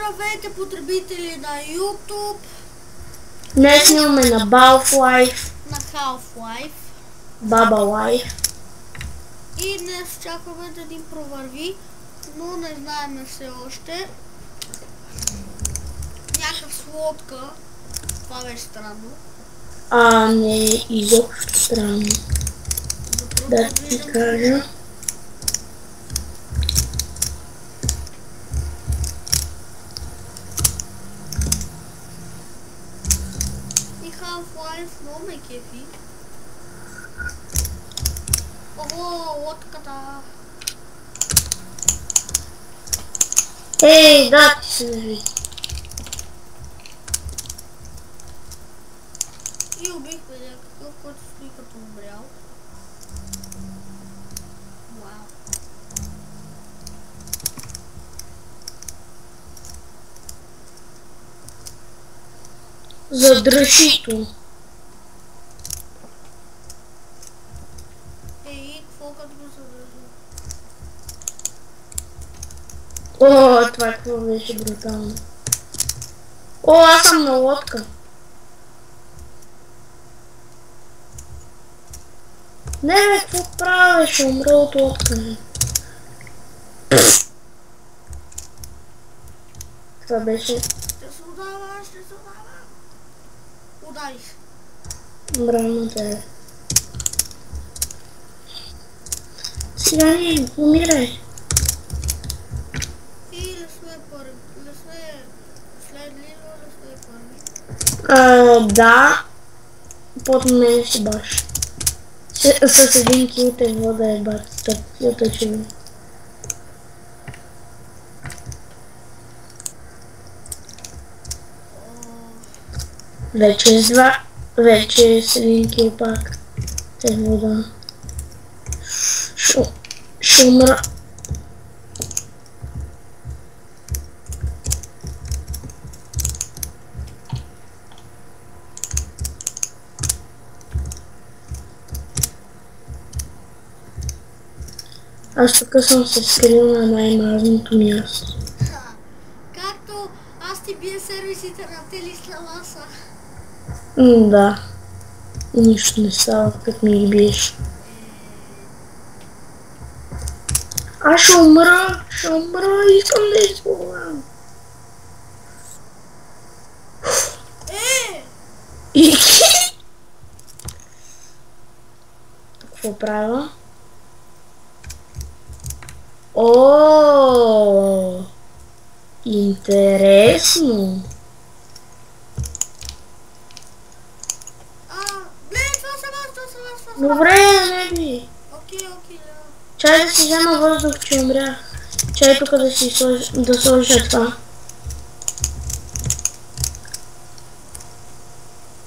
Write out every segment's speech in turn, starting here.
Здравейте, потребители на YouTube, Днес снимаме на Half-Life, на Half-Life Baba Life. и днес чакаме да ни провърви, но не знаем все още. Някакъв с лодка, това беше странно. Не е изобщо странно. Да ти кажа. И Half-Life много ме кефи. Ого, лодката! Ей, да ти се нави. И убихме някакъв, който стои като умрял. Вау. Задръжито. Ей, какво като го задържи? О, това какво беше брутално. О, аз съм на лодка. Не бе, какво правя? Ще умра от лодка. Това беше... Ще се удава, ще се удава. Ударих. Браво тебе. Сега не, умирай. И ли сме първи? Ли сме следливо, ли сме първи? Да. Под мен си баш. С един кил те вода е баш. Затъчено. Вече с два. Вече с един кил пак. Те вода. Ще умра. Аз тук съм се скрил на най-мразното място. Както аз ти бия сервисите на Телиславаса. Да. Нищо не става, като ми ги биеш. Аз ще умра, искам да изплувам. И какво правя? О, интересно. Гледай, това съм аз. Добре, не би. Окей, да. Чай да си взема въздух, че умрях. Чай тук да сложа това.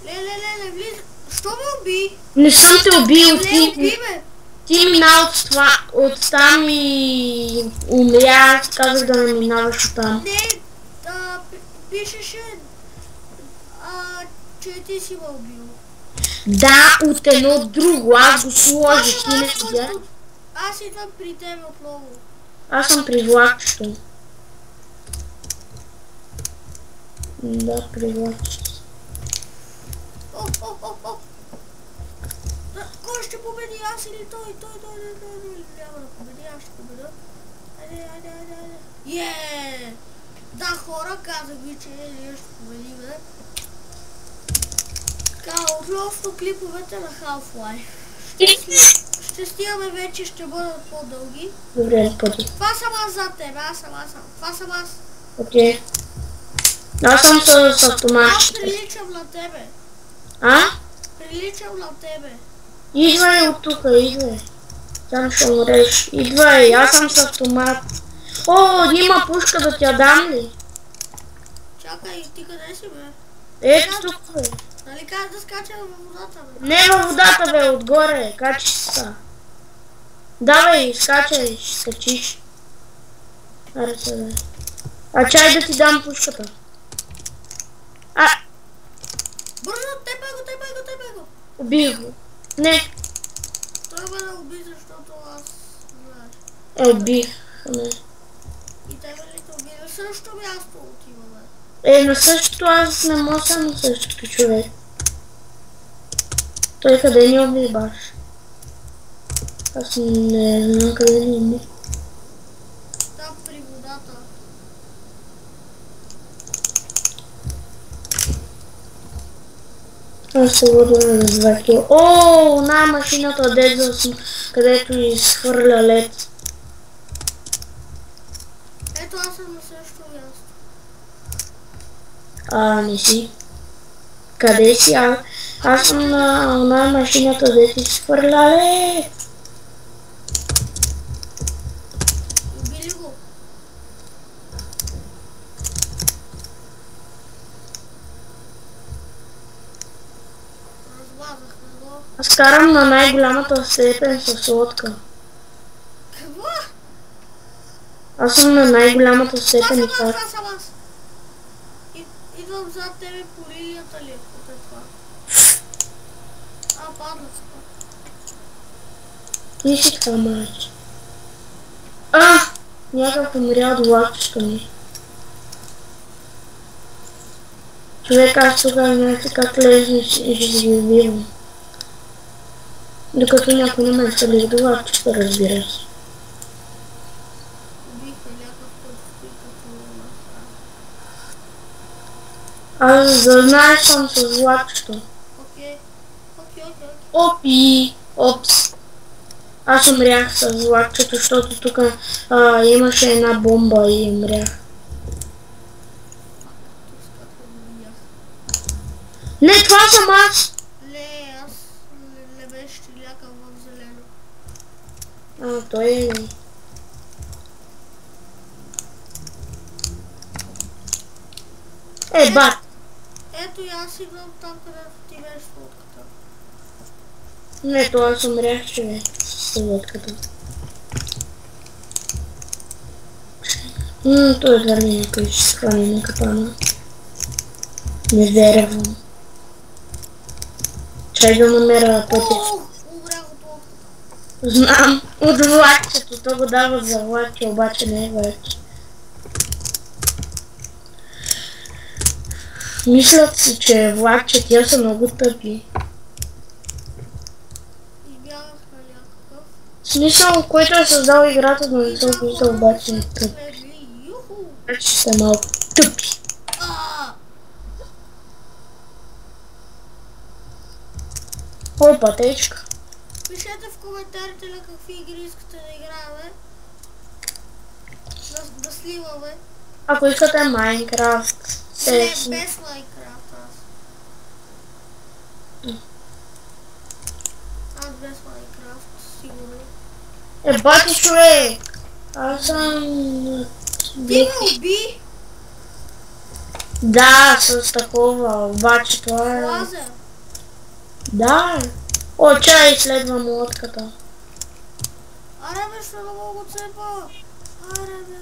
Ле, влиза. Що ме уби? Не съм те убил, Уби ме. ти мина от там и умря, казах да не минаваш от там. Не, пишеше, че ти си ме убил. Да, от едно друго, аз го сложих, ти не видя. Аз идвам при тебе отново. Аз съм при влакчето. Да, при влакчето. Кой ще победи, аз или той? Няма да победи, аз ще победа. Айде. Да, хора, казах ви, че ние ще победиме. Така, относно клиповете на Half-Life. Ще стигаме вече, ще бъдат по-дълги. Добре, пъти. Това съм аз за тебе, това съм аз. Окей. Аз съм с автоматчета. Аз приличам на тебе. Приличам на тебе. Идвай от тука, идвай. Там ще умреш. Идвай, аз съм с автомат. О, има пушка да тя дам ли? Чакай, ти къде си, бе? Ето тук, бе. Нали каза да скачам във водата, бе? Не във водата, бе, отгоре. Качи се. Давай, скачай, скачиш. Аре се, бе. Чай да ти дам пушката. Бързо, тепай го. Убих го. Не. Трябва да уби, защото аз знаеш. Убих. И тебе ли те убиваш? същото място отиваме. На същото аз не мога само същото човек. Той къде ни уби баш? Аз не знам къде ни уби. Там при водата. Аз се водя за 2 кила. О, най-машината деза съм, където изхвърля лед. Ето аз съм на същото място. Не си. Къде си? Аз съм на машината, дето изхвърля лед. Убили го. Размазахме го. Аз карам на най-голямата степен с лодка. Какво? Аз съм на най-голямата степен и Това карам. съм аз. Идвам зад тебе по линията ли? От е това. Падна се. Ти си така мач. Някак умря от влакчето ми. Човек, аз тогава някакси как лезни и ще ги убивам. Докато някой не ме стали до влакчето, разбира се. Убихме някакъв път, като Аз знаеш съм с влакчето. Окей. Опи! Опс! Аз умрях с влакчето, защото тук имаше една бомба и умрях. Не, това съм аз! Не, аз не беше щилякал в зелено. Той е... Бат! Ето и аз идвам там, където ти беше в лодката. Не, това аз умрях, човек, с лодката. Той е верно някой ще схване на капана. Не вервам. Чай да намеря пътя. Умрях от лодката. Знам, от влакчето, то го дава за влакче, обаче не е влакче. Мислят си, че е влакче, тя са много тъпи. Избягахме някакъв. Смисъл, който е създал играта, да не се опита, обаче е тъп. Значи сте малко тъпи. О, пътечка. Пишете в коментарите на какви игри искате да играем. Да сливаме. Ако искате Майнкрафт, Не, без Майнкрафт аз без Майнкрафт, сигурно. Бати човек! Аз съм... Ти ме уби! Да, с такова, обаче това е... Лазер! Да! О, чай, изследвам лодката. Аре бе, ще да мога цепа! Аре бе!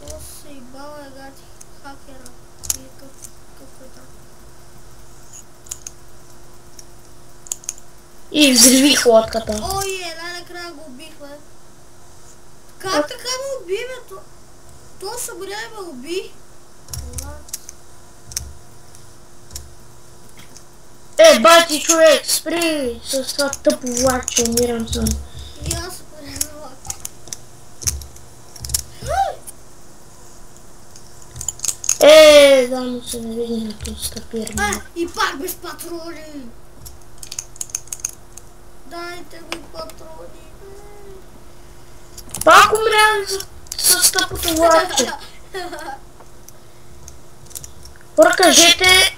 То се ебава е гати хакера. Или какъв е там. И взривих лодката. Най-накрая го убихме. Как така ме уби, бе? То събря и ме уби. Бати човек, спри с това тъпо влакче, умирам съм. И аз се предавах. Да му се не види на този стъпиране. И пак без патрони. Дайте ми патрони. Пак умрях с тъпото влакче. Покажете,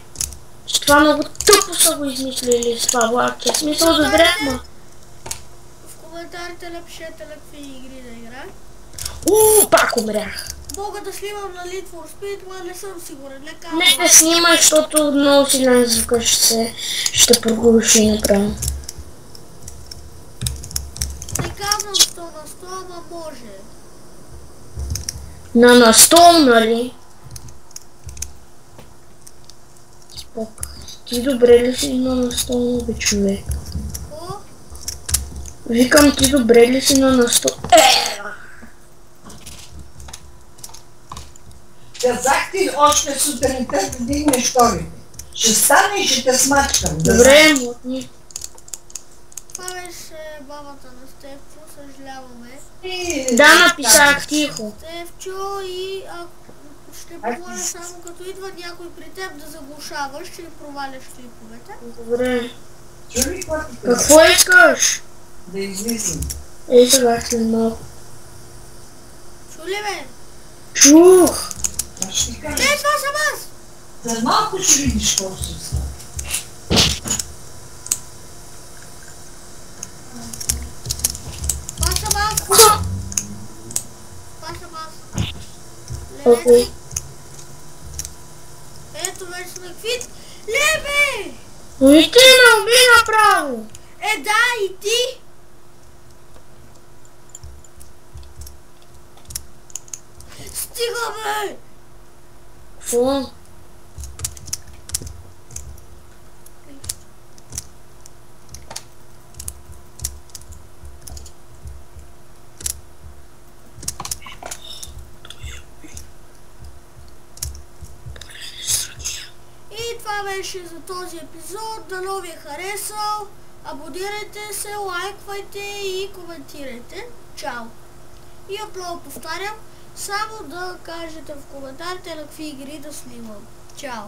че това много тъпо са го измислили с това влакче. В смисъл да дрехма. В коментарите напишете на какви игри да играе. Пак умрях. Мога да снимам на Need for Speed, но не съм сигурен. Не снимай, защото много силен звука ще проглуши направо. Не казвам 100 на 100, ама може. На 100, нали? Ти добре ли си на 100, бе, човек? Викам, ти добре ли си на насто? Казах ти още сутринта да дигнеш торите. Ще стане и ще те смачкам. Добре, мутни. Това беше бабата на Стефчо, съжаляваме. Да, написах тихо. Стефчо и ще помоля само като идва някой при теб да заглушаваш, че проваляш клиповете. Добре. Чули какво ти Какво искаш? да излизам? Ей сега след малко. Чули ме? Чух! Аз ще ти кажа. Това съм аз! За малко ще видиш какво се става. Това съм аз! Това съм аз! Окей. Ето вече сме квит. Лебе! Но и ти ме уби направо! Да, и ти! Стига, бе! Какво? И това беше за този епизод. Дано ви е харесал. Абонирайте се, лайквайте и коментирайте. Чао! И отново повтарям, само да кажете в коментарите на какви игри да снимам. Чао!